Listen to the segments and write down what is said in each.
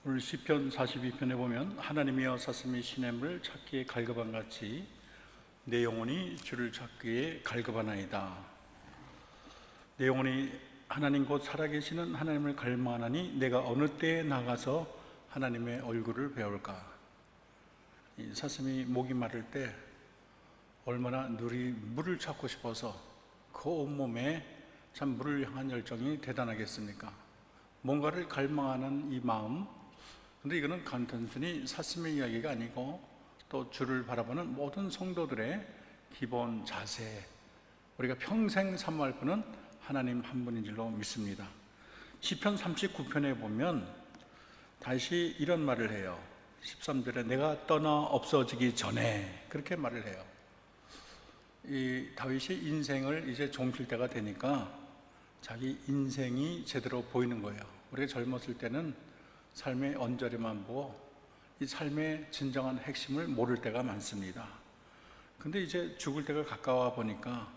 오늘 시편 42편에 보면 하나님이여 사슴이 시냇물을 찾기에 갈급한 같이 내 영혼이 주를 찾기에 갈급하나이다. 내 영혼이 하나님 곧 살아계시는 하나님을 갈망하나니 내가 어느 때에 나가서 하나님의 얼굴을 배울까. 이 사슴이 목이 마를 때 얼마나 누리 물을 찾고 싶어서 그 온몸에 참 물을 향한 열정이 대단하겠습니까? 뭔가를 갈망하는 이 마음, 근데 이거는 단순히 사슴의 이야기가 아니고 또 주를 바라보는 모든 성도들의 기본 자세, 우리가 평생 사모할 분은 하나님 한 분인 줄로 믿습니다. 시편 39편에 보면 다시 이런 말을 해요. 13절에 내가 떠나 없어지기 전에 그렇게 말을 해요. 이 다윗이 인생을 이제 종칠 때가 되니까 자기 인생이 제대로 보이는 거예요. 우리가 젊었을 때는 삶의 언저리만 보고 이 삶의 진정한 핵심을 모를 때가 많습니다. 근데 이제 죽을 때가 가까워 보니까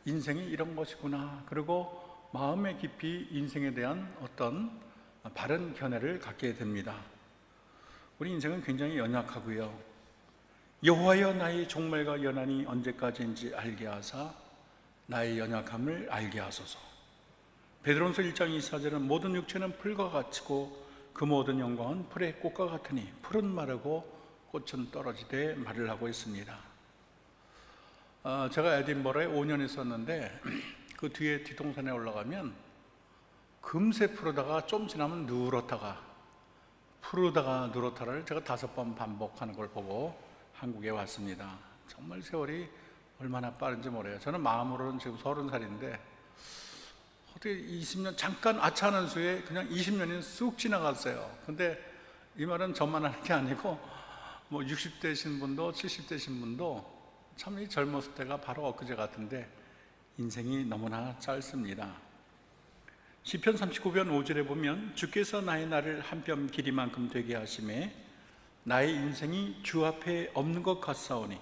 인생이 이런 것이구나. 그리고 마음에 깊이 인생에 대한 어떤 바른 견해를 갖게 됩니다. 우리 인생은 굉장히 연약하고요. 여호와여 나의 종말과 연한이 언제까지인지 알게 하사 나의 연약함을 알게 하소서. 베드로전서 1장 24절은 모든 육체는 풀과 같이고 그 모든 영광은 풀의 꽃과 같으니 풀은 마르고 꽃은 떨어지되 말을 하고 있습니다. 제가 에딘버러에 5년 있었는데 그 뒤에 뒷동산에 올라가면 금세 푸르다가 좀 지나면 누렇다가 푸르다가 누렇다를 제가 5번 반복하는 걸 보고 한국에 왔습니다. 정말 세월이 얼마나 빠른지 모르요. 저는 마음으로는 지금 30살인데 어떻게 20년 잠깐 아차하는 수에 그냥 20년이 쑥 지나갔어요. 근데 이 말은 저만 하는 게 아니고 뭐 60대신 분도 70대신 분도 참 이 젊었을 때가 바로 엊그제 같은데 인생이 너무나 짧습니다. 시편 39편 5절에 보면 주께서 나의 날을 한 뼘 길이만큼 되게 하심에 나의 인생이 주 앞에 없는 것 같사오니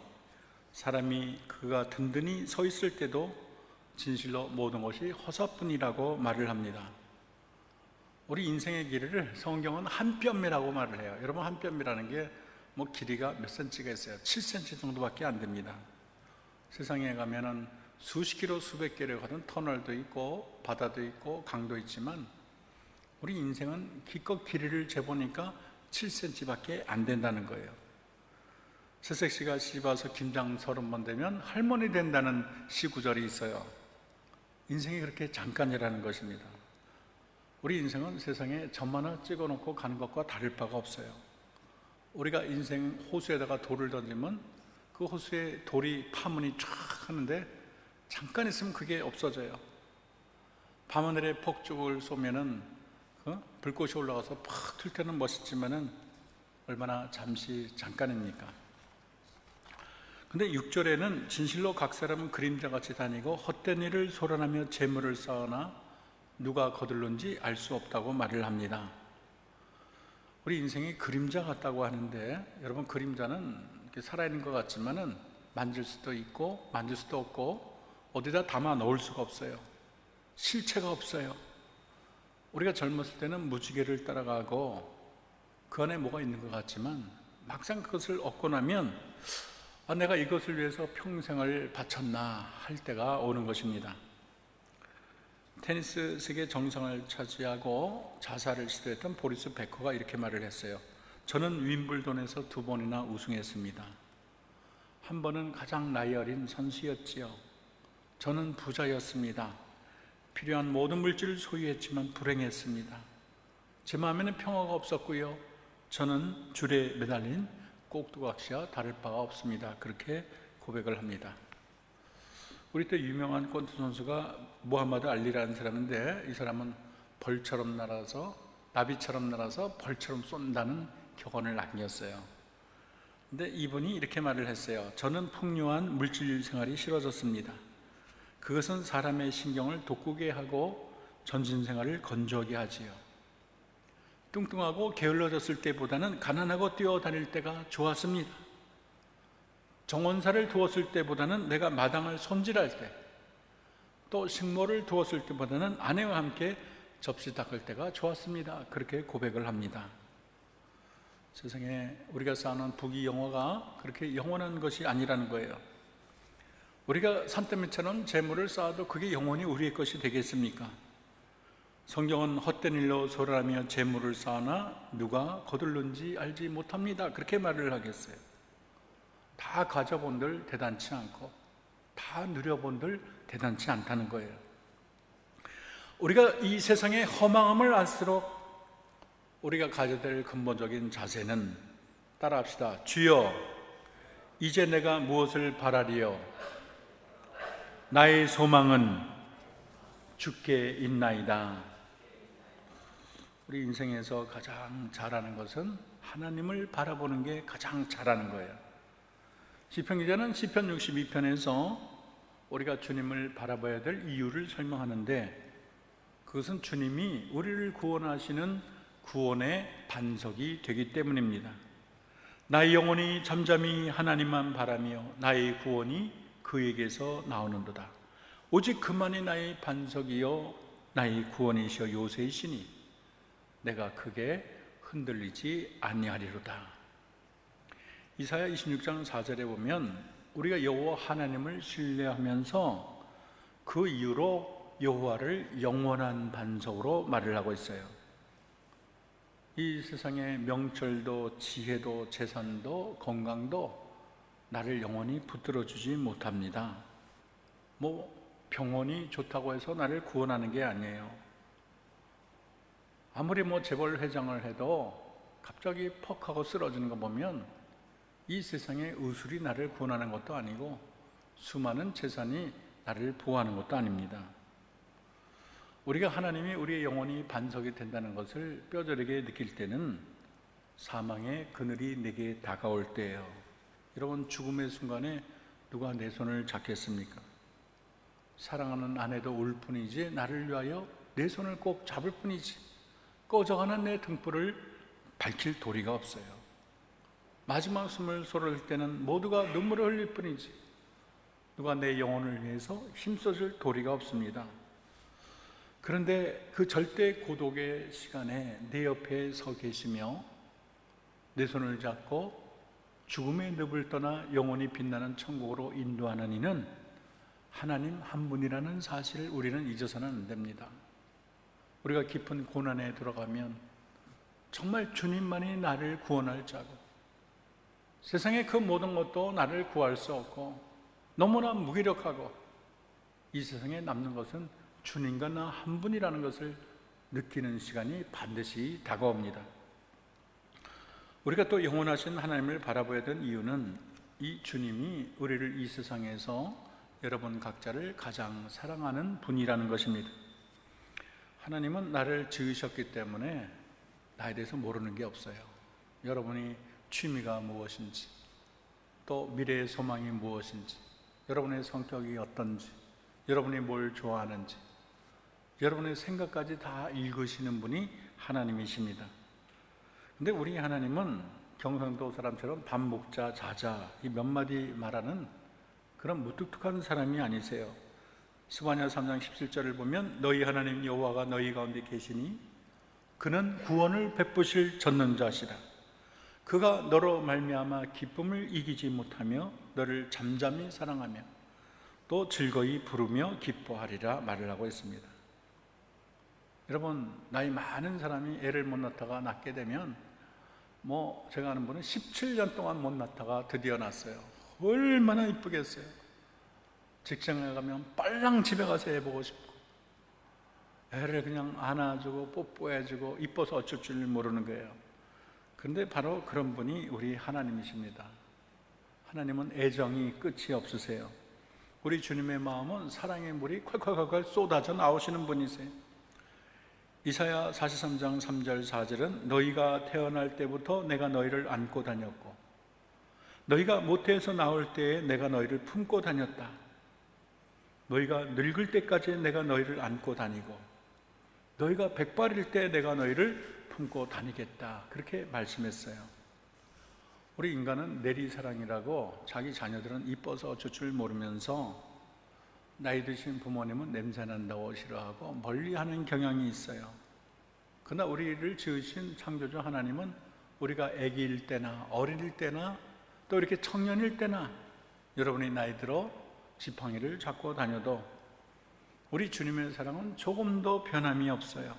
사람이 그가 든든히 서 있을 때도 진실로 모든 것이 허사뿐이라고 말을 합니다. 우리 인생의 길이를 성경은 한 뼘이라고 말을 해요. 여러분, 한 뼘이라는 게 뭐 길이가 몇 센치가 있어요. 7cm 정도밖에 안 됩니다. 세상에 가면은 수십 킬로 수백 킬로 가는 터널도 있고 바다도 있고 강도 있지만 우리 인생은 기껏 길이를 재보니까 7cm밖에 안 된다는 거예요. 새색시가 씹어서 김장 30번 되면 할머니 된다는 시구절이 있어요. 인생이 그렇게 잠깐이라는 것입니다. 우리 인생은 세상에 점 하나 찍어놓고 가는 것과 다를 바가 없어요. 우리가 인생 호수에다가 돌을 던지면 그 호수에 돌이 파문이 쫙 하는데 잠깐 있으면 그게 없어져요. 밤하늘에 폭죽을 쏘면은 불꽃이 올라가서 팍 튈 때는 멋있지만은 얼마나 잠깐입니까? 근데 6절에는 진실로 각 사람은 그림자같이 다니고 헛된 일을 소란하며 재물을 쌓으나 누가 거둘는지 알 수 없다고 말을 합니다. 우리 인생이 그림자 같다고 하는데 여러분, 그림자는 이렇게 살아있는 것 같지만은 만질 수도 있고 만질 수도 없고 어디다 담아 넣을 수가 없어요. 실체가 없어요. 우리가 젊었을 때는 무지개를 따라가고 그 안에 뭐가 있는 것 같지만 막상 그것을 얻고 나면 내가 이것을 위해서 평생을 바쳤나 할 때가 오는 것입니다. 테니스 세계 정상을 차지하고 자살을 시도했던 보리스 베커가 이렇게 말을 했어요. 저는 윈블던에서 2번이나 우승했습니다. 한 번은 가장 나이 어린 선수였지요. 저는 부자였습니다. 필요한 모든 물질을 소유했지만 불행했습니다. 제 마음에는 평화가 없었고요. 저는 줄에 매달린 꼭두각시와 다를 바가 없습니다. 그렇게 고백을 합니다. 우리 때 유명한 권투 선수가 무하마드 알리라는 사람인데 이 사람은 벌처럼 날아서 나비처럼 날아서 벌처럼 쏜다는 격언을 남겼어요. 근데 이분이 이렇게 말을 했어요. 저는 풍요한 물질 생활이 싫어졌습니다. 그것은 사람의 신경을 돋구게 하고 전신 생활을 건조하게 하지요. 뚱뚱하고 게을러졌을 때보다는 가난하고 뛰어다닐 때가 좋았습니다. 정원사를 두었을 때보다는 내가 마당을 손질할 때, 또 식모를 두었을 때보다는 아내와 함께 접시 닦을 때가 좋았습니다. 그렇게 고백을 합니다. 세상에 우리가 쌓아놓은 부귀 영화가 그렇게 영원한 것이 아니라는 거예요. 우리가 산더미처럼 재물을 쌓아도 그게 영원히 우리의 것이 되겠습니까? 성경은 헛된 일로 소란하며 재물을 쌓으나 누가 거둘는지 알지 못합니다. 그렇게 말을 하겠어요. 다 가져본들 대단치 않고 다 누려본들 대단치 않다는 거예요. 우리가 이 세상의 허망함을 알수록 우리가 가져야 될 근본적인 자세는 따라합시다. 주여, 이제 내가 무엇을 바라리요? 나의 소망은 주께 있나이다. 우리 인생에서 가장 잘하는 것은 하나님을 바라보는 게 가장 잘하는 거예요. 시편 기자는 시편 62편에서 우리가 주님을 바라봐야 될 이유를 설명하는데, 그것은 주님이 우리를 구원하시는 구원의 반석이 되기 때문입니다. 나의 영혼이 잠잠히 하나님만 바라며 나의 구원이 그에게서 나오는도다. 오직 그만이 나의 반석이요 나의 구원이시여 요새이시니 내가 크게 흔들리지 아니하리로다. 이사야 26장 4절에 보면 우리가 여호와 하나님을 신뢰하면서 그 이유로 여호와를 영원한 반석으로 말을 하고 있어요. 이 세상의 명철도 지혜도 재산도 건강도 나를 영원히 붙들어 주지 못합니다. 병원이 좋다고 해서 나를 구원하는 게 아니에요. 아무리 재벌 회장을 해도 갑자기 퍽 하고 쓰러지는 거 보면 이 세상의 의술이 나를 구원하는 것도 아니고 수많은 재산이 나를 보호하는 것도 아닙니다. 우리가 하나님이 우리의 영혼이 반석이 된다는 것을 뼈저리게 느낄 때는 사망의 그늘이 내게 다가올 때예요. 여러분, 죽음의 순간에 누가 내 손을 잡겠습니까? 사랑하는 아내도 울 뿐이지 나를 위하여 내 손을 꼭 잡을 뿐이지 꺼져가는 내 등불을 밝힐 도리가 없어요. 마지막 숨을 쏟을 때는 모두가 눈물을 흘릴 뿐이지 누가 내 영혼을 위해서 힘써줄 도리가 없습니다. 그런데 그 절대 고독의 시간에 내 옆에 서 계시며 내 손을 잡고 죽음의 늪을 떠나 영원히 빛나는 천국으로 인도하는 이는 하나님 한 분이라는 사실을 우리는 잊어서는 안 됩니다. 우리가 깊은 고난에 들어가면 정말 주님만이 나를 구원할 자고 세상의 그 모든 것도 나를 구할 수 없고 너무나 무기력하고 이 세상에 남는 것은 주님과 나 한 분이라는 것을 느끼는 시간이 반드시 다가옵니다. 우리가 또 영원하신 하나님을 바라봐야 되는 이유는 이 주님이 우리를 이 세상에서 여러분 각자를 가장 사랑하는 분이라는 것입니다. 하나님은 나를 지으셨기 때문에 나에 대해서 모르는 게 없어요. 여러분이 취미가 무엇인지, 또 미래의 소망이 무엇인지, 여러분의 성격이 어떤지, 여러분이 뭘 좋아하는지, 여러분의 생각까지 다 읽으시는 분이 하나님이십니다. 근데 우리 하나님은 경상도 사람처럼 밥 먹자 자자 이 몇 마디 말하는 그런 무뚝뚝한 사람이 아니세요. 스바냐 3장 17절을 보면 너희 하나님 여호와가 너희 가운데 계시니 그는 구원을 베푸실 전능자시라. 그가 너로 말미암아 기쁨을 이기지 못하며 너를 잠잠히 사랑하며 또 즐거이 부르며 기뻐하리라 말을 하고 있습니다. 여러분, 나이 많은 사람이 애를 못 낳다가 낳게 되면 제가 아는 분은 17년 동안 못 낳다가 드디어 낳았어요. 얼마나 이쁘겠어요. 직장에 가면 빨랑 집에 가서 애 보고 싶고 애를 그냥 안아주고 뽀뽀해주고 이뻐서 어쩔 줄 모르는 거예요. 그런데 바로 그런 분이 우리 하나님이십니다. 하나님은 애정이 끝이 없으세요. 우리 주님의 마음은 사랑의 물이 콸콸콸콸 쏟아져 나오시는 분이세요. 이사야 43장 3절 4절은 너희가 태어날 때부터 내가 너희를 안고 다녔고 너희가 모태에서 나올 때에 내가 너희를 품고 다녔다. 너희가 늙을 때까지 내가 너희를 안고 다니고 너희가 백발일 때 내가 너희를 품고 다니겠다. 그렇게 말씀했어요. 우리 인간은 내리사랑이라고 자기 자녀들은 이뻐서 어쩔 줄 모르면서 나이 드신 부모님은 냄새난다고 싫어하고 멀리하는 경향이 있어요. 그러나 우리를 지으신 창조주 하나님은 우리가 아기일 때나 어릴 때나 또 이렇게 청년일 때나 여러분이 나이 들어 지팡이를 잡고 다녀도 우리 주님의 사랑은 조금도 변함이 없어요.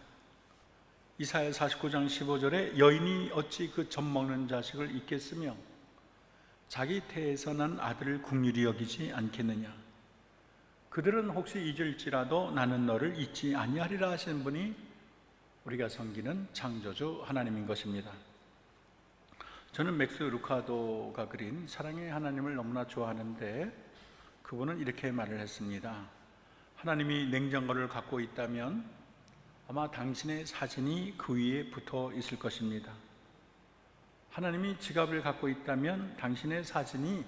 이사야 49장 15절에 여인이 어찌 그 젖먹는 자식을 잊겠으며 자기 태에서 난 아들을 긍휼히 여기지 않겠느냐. 그들은 혹시 잊을지라도 나는 너를 잊지 아니하리라 하시는 분이 우리가 섬기는 창조주 하나님인 것입니다. 저는 맥스 루카도가 그린 사랑의 하나님을 너무나 좋아하는데 그분은 이렇게 말을 했습니다. 하나님이 냉장고를 갖고 있다면 아마 당신의 사진이 그 위에 붙어 있을 것입니다. 하나님이 지갑을 갖고 있다면 당신의 사진이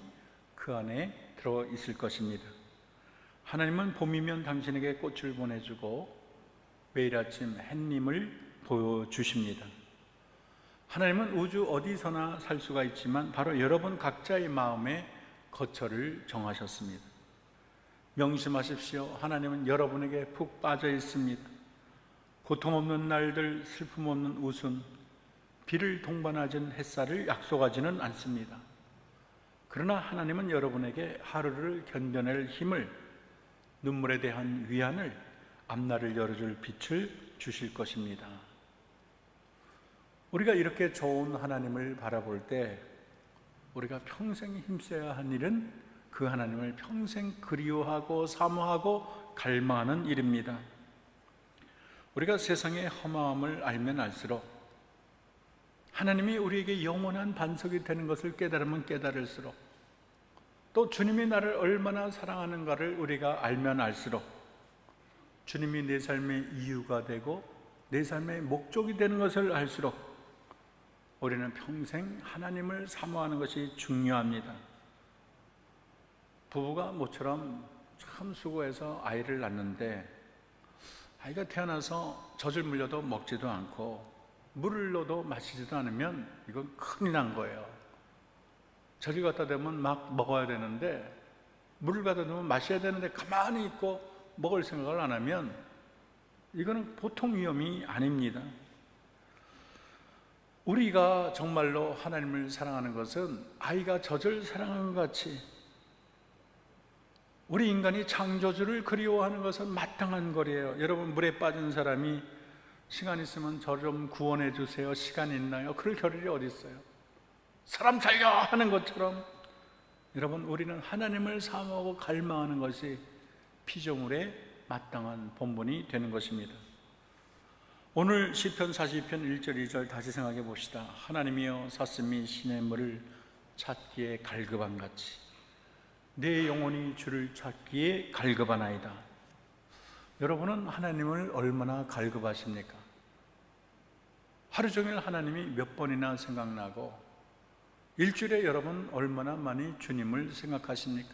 그 안에 들어 있을 것입니다. 하나님은 봄이면 당신에게 꽃을 보내주고 매일 아침 햇님을 보여주십니다. 하나님은 우주 어디서나 살 수가 있지만 바로 여러분 각자의 마음에 거처를 정하셨습니다. 명심하십시오. 하나님은 여러분에게 푹 빠져 있습니다. 고통 없는 날들, 슬픔 없는 웃음, 비를 동반하진 햇살을 약속하지는 않습니다. 그러나 하나님은 여러분에게 하루를 견뎌낼 힘을, 눈물에 대한 위안을, 앞날을 열어줄 빛을 주실 것입니다. 우리가 이렇게 좋은 하나님을 바라볼 때 우리가 평생 힘써야 한 일은 그 하나님을 평생 그리워하고 사모하고 갈망하는 일입니다. 우리가 세상의 허망함을 알면 알수록 하나님이 우리에게 영원한 반석이 되는 것을 깨달으면 깨달을수록 또 주님이 나를 얼마나 사랑하는가를 우리가 알면 알수록 주님이 내 삶의 이유가 되고 내 삶의 목적이 되는 것을 알수록 우리는 평생 하나님을 사모하는 것이 중요합니다. 부부가 모처럼 참 수고해서 아이를 낳는데 아이가 태어나서 젖을 물려도 먹지도 않고 물을 넣어도 마시지도 않으면 이건 큰일 난 거예요. 저기 갖다 대면 막 먹어야 되는데 물을 갖다 대면 마셔야 되는데 가만히 있고 먹을 생각을 안 하면 이거는 보통 위험이 아닙니다. 우리가 정말로 하나님을 사랑하는 것은 아이가 젖을 사랑하는 것 같이 우리 인간이 창조주를 그리워하는 것은 마땅한 거리예요. 여러분, 물에 빠진 사람이 시간 있으면 저 좀 구원해 주세요. 시간 있나요? 그럴 겨를이 어디 있어요? 사람 살려 하는 것처럼 여러분, 우리는 하나님을 사모하고 갈망하는 것이 피조물의 마땅한 본분이 되는 것입니다. 오늘 시편 42편 1절 2절 다시 생각해 봅시다. 하나님이여 사슴이 시냇물을 찾기에 갈급한 같이 내 영혼이 주를 찾기에 갈급하나이다. 여러분은 하나님을 얼마나 갈급하십니까? 하루 종일 하나님이 몇 번이나 생각나고 일주일에 여러분 얼마나 많이 주님을 생각하십니까?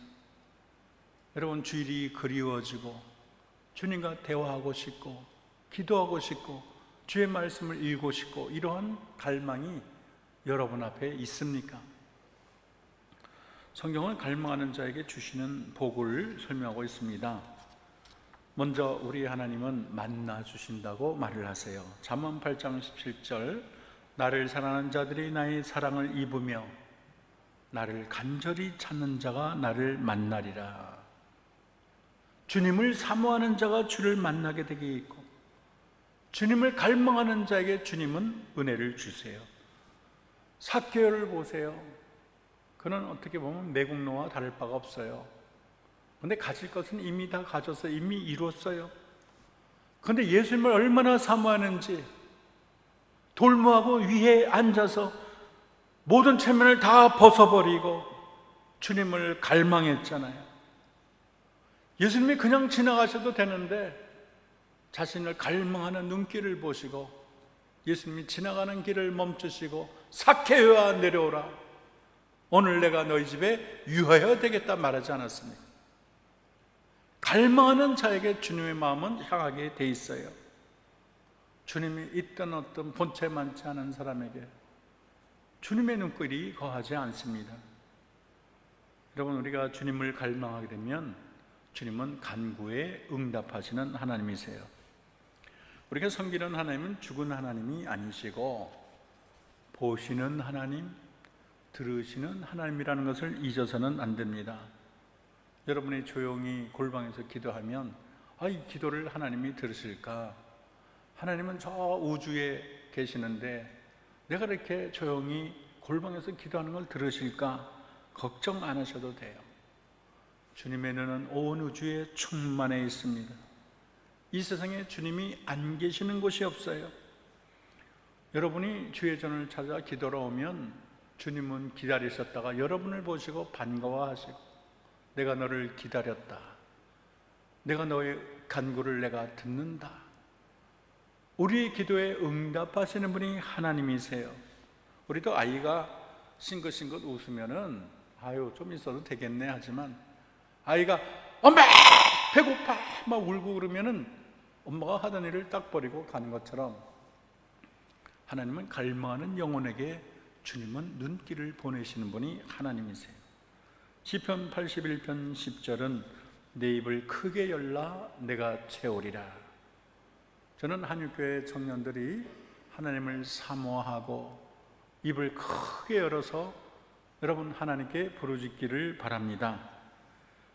여러분, 주일이 그리워지고 주님과 대화하고 싶고 기도하고 싶고 주의 말씀을 읽고 싶고 이러한 갈망이 여러분 앞에 있습니까? 성경은 갈망하는 자에게 주시는 복을 설명하고 있습니다. 먼저 우리 하나님은 만나 주신다고 말을 하세요. 잠언 8장 17절 나를 사랑하는 자들이 나의 사랑을 입으며 나를 간절히 찾는 자가 나를 만나리라. 주님을 사모하는 자가 주를 만나게 되게 있고 주님을 갈망하는 자에게 주님은 은혜를 주세요. 삭개오를 보세요. 그는 어떻게 보면 매국노와 다를 바가 없어요. 그런데 가질 것은 이미 다 가져서 이미 이뤘어요. 그런데 예수님을 얼마나 사모하는지 돌무하고 위에 앉아서 모든 체면을 다 벗어버리고 주님을 갈망했잖아요. 예수님이 그냥 지나가셔도 되는데 자신을 갈망하는 눈길을 보시고 예수님이 지나가는 길을 멈추시고 삭개오야 내려오라. 오늘 내가 너희 집에 유하여야 되겠다 말하지 않았습니까? 갈망하는 자에게 주님의 마음은 향하게 돼 있어요. 주님이 있던 어떤 본체 많지 않은 사람에게 주님의 눈길이 거하지 않습니다. 여러분, 우리가 주님을 갈망하게 되면 주님은 간구에 응답하시는 하나님이세요. 우리가 섬기는 하나님은 죽은 하나님이 아니시고 보시는 하나님, 들으시는 하나님이라는 것을 잊어서는 안 됩니다. 여러분이 조용히 골방에서 기도하면 이 기도를 하나님이 들으실까? 하나님은 저 우주에 계시는데 내가 이렇게 조용히 골방에서 기도하는 걸 들으실까? 걱정 안 하셔도 돼요. 주님의 눈은 온 우주에 충만해 있습니다. 이 세상에 주님이 안 계시는 곳이 없어요. 여러분이 주의 전을 찾아 기도로 오면 주님은 기다리셨다가 여러분을 보시고 반가워하시고 내가 너를 기다렸다. 내가 너의 간구를 내가 듣는다. 우리의 기도에 응답하시는 분이 하나님이세요. 우리도 아이가 싱긋싱긋 웃으면은 좀 있어도 되겠네 하지만 아이가 엄마 배고파 막 울고 그러면은 엄마가 하던 일을 딱 버리고 가는 것처럼 하나님은 갈망하는 영혼에게 주님은 눈길을 보내시는 분이 하나님이세요. 시편 81편 10절은 내 입을 크게 열라 내가 채우리라. 저는 한육교회 청년들이 하나님을 사모하고 입을 크게 열어서 여러분 하나님께 부르짖기를 바랍니다.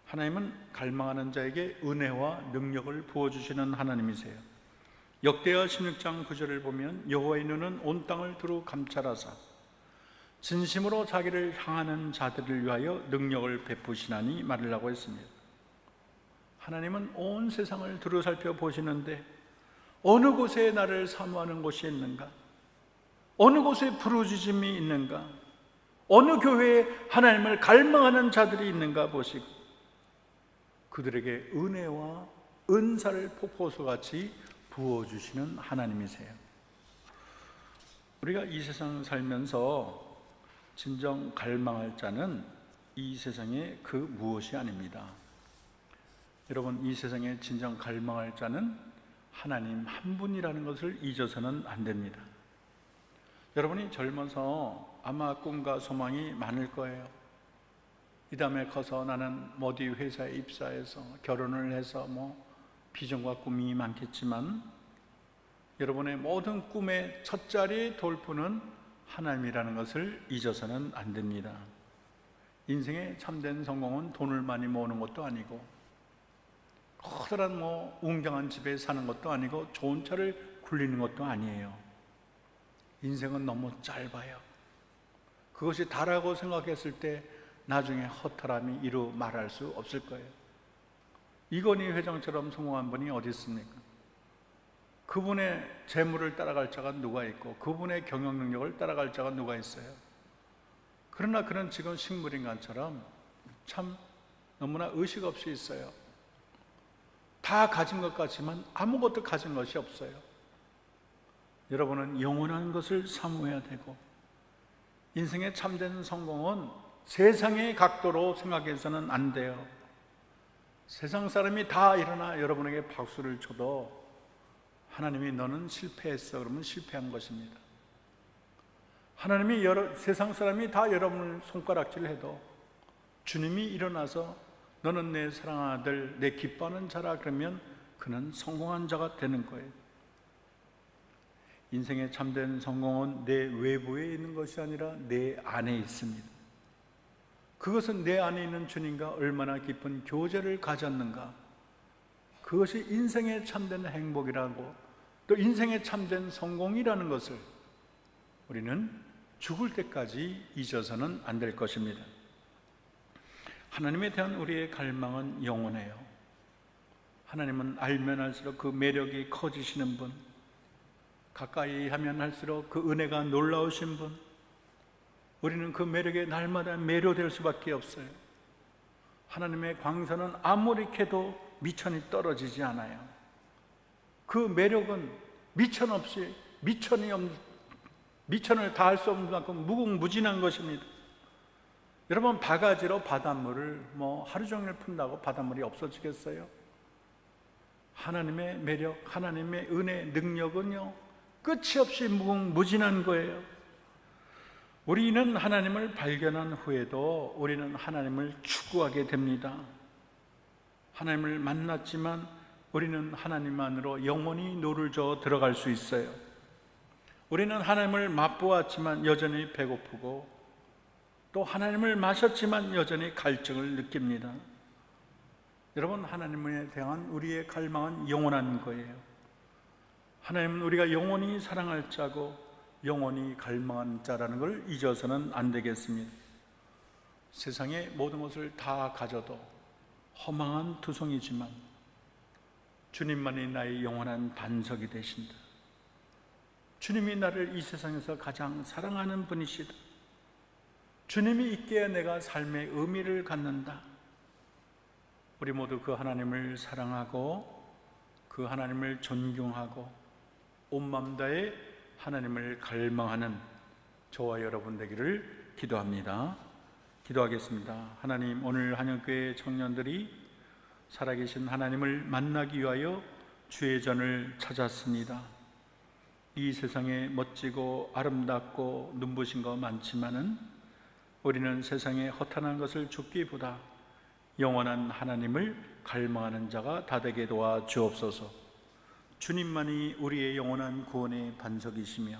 하나님은 갈망하는 자에게 은혜와 능력을 부어주시는 하나님이세요. 역대하 16장 9절을 보면 여호와의 눈은 온 땅을 두루 감찰하사 진심으로 자기를 향하는 자들을 위하여 능력을 베푸시나니 말이라고 했습니다. 하나님은 온 세상을 두루 살펴보시는데 어느 곳에 나를 사모하는 곳이 있는가? 어느 곳에 부르짖음이 있는가? 어느 교회에 하나님을 갈망하는 자들이 있는가 보시고 그들에게 은혜와 은사를 폭포수같이 부어주시는 하나님이세요. 우리가 이 세상 살면서 진정 갈망할 자는 이 세상의 그 무엇이 아닙니다. 여러분, 이 세상에 진정 갈망할 자는 하나님 한 분이라는 것을 잊어서는 안 됩니다. 여러분이 젊어서 아마 꿈과 소망이 많을 거예요. 이 다음에 커서 나는 어디 회사에 입사해서 결혼을 해서 비전과 꿈이 많겠지만 여러분의 모든 꿈의 첫 자리 돌푸는 하나님이라는 것을 잊어서는 안 됩니다. 인생의 참된 성공은 돈을 많이 모으는 것도 아니고 커다란 웅장한 집에 사는 것도 아니고 좋은 차를 굴리는 것도 아니에요. 인생은 너무 짧아요. 그것이 다라고 생각했을 때 나중에 허탈함이 이루 말할 수 없을 거예요. 이건희 회장처럼 성공한 분이 어디 있습니까? 그분의 재물을 따라갈 자가 누가 있고 그분의 경영 능력을 따라갈 자가 누가 있어요? 그러나 그는 지금 식물인간처럼 참 너무나 의식 없이 있어요. 다 가진 것 같지만 아무것도 가진 것이 없어요. 여러분은 영원한 것을 사모해야 되고 인생의 참된 성공은 세상의 각도로 생각해서는 안 돼요. 세상 사람이 다 일어나 여러분에게 박수를 쳐도 하나님이 너는 실패했어 그러면 실패한 것입니다. 하나님이 세상 사람이 다 여러분을 손가락질해도 주님이 일어나서 너는 내 사랑하는 아들, 내 기뻐하는 자라 그러면 그는 성공한 자가 되는 거예요. 인생의 참된 성공은 내 외부에 있는 것이 아니라 내 안에 있습니다. 그것은 내 안에 있는 주님과 얼마나 깊은 교제를 가졌는가. 그것이 인생의 참된 행복이라고 또 인생의 참된 성공이라는 것을 우리는 죽을 때까지 잊어서는 안 될 것입니다. 하나님에 대한 우리의 갈망은 영원해요. 하나님은 알면 할수록 그 매력이 커지시는 분, 가까이 하면 할수록 그 은혜가 놀라우신 분, 우리는 그 매력에 날마다 매료될 수밖에 없어요. 하나님의 광선은 아무리 캐도 미천이 떨어지지 않아요. 그 매력은 미천 없이 미천을 다할 수 없는 만큼 무궁무진한 것입니다. 여러분, 바가지로 바닷물을 하루 종일 푼다고 바닷물이 없어지겠어요? 하나님의 매력, 하나님의 은혜, 능력은요 끝이 없이 무궁무진한 거예요. 우리는 하나님을 발견한 후에도 우리는 하나님을 추구하게 됩니다. 하나님을 만났지만 우리는 하나님 안으로 영원히 노를 저어 들어갈 수 있어요. 우리는 하나님을 맛보았지만 여전히 배고프고, 또 하나님을 마셨지만 여전히 갈증을 느낍니다. 여러분, 하나님에 대한 우리의 갈망은 영원한 거예요. 하나님은 우리가 영원히 사랑할 자고 영원히 갈망하는 자라는 걸 잊어서는 안 되겠습니다. 세상의 모든 것을 다 가져도 허망한 투성이지만 주님만이 나의 영원한 반석이 되신다. 주님이 나를 이 세상에서 가장 사랑하는 분이시다. 주님이 있기에 내가 삶의 의미를 갖는다. 우리 모두 그 하나님을 사랑하고 그 하나님을 존경하고 온 마음 다해 하나님을 갈망하는 저와 여러분 되기를 기도합니다. 기도하겠습니다. 하나님, 오늘 한영교회 청년들이 살아계신 하나님을 만나기 위하여 주의 전을 찾았습니다. 이 세상에 멋지고 아름답고 눈부신 거 많지만은 우리는 세상에 허탄한 것을 줍기보다 영원한 하나님을 갈망하는 자가 다 되게 도와 주옵소서. 주님만이 우리의 영원한 구원의 반석이시며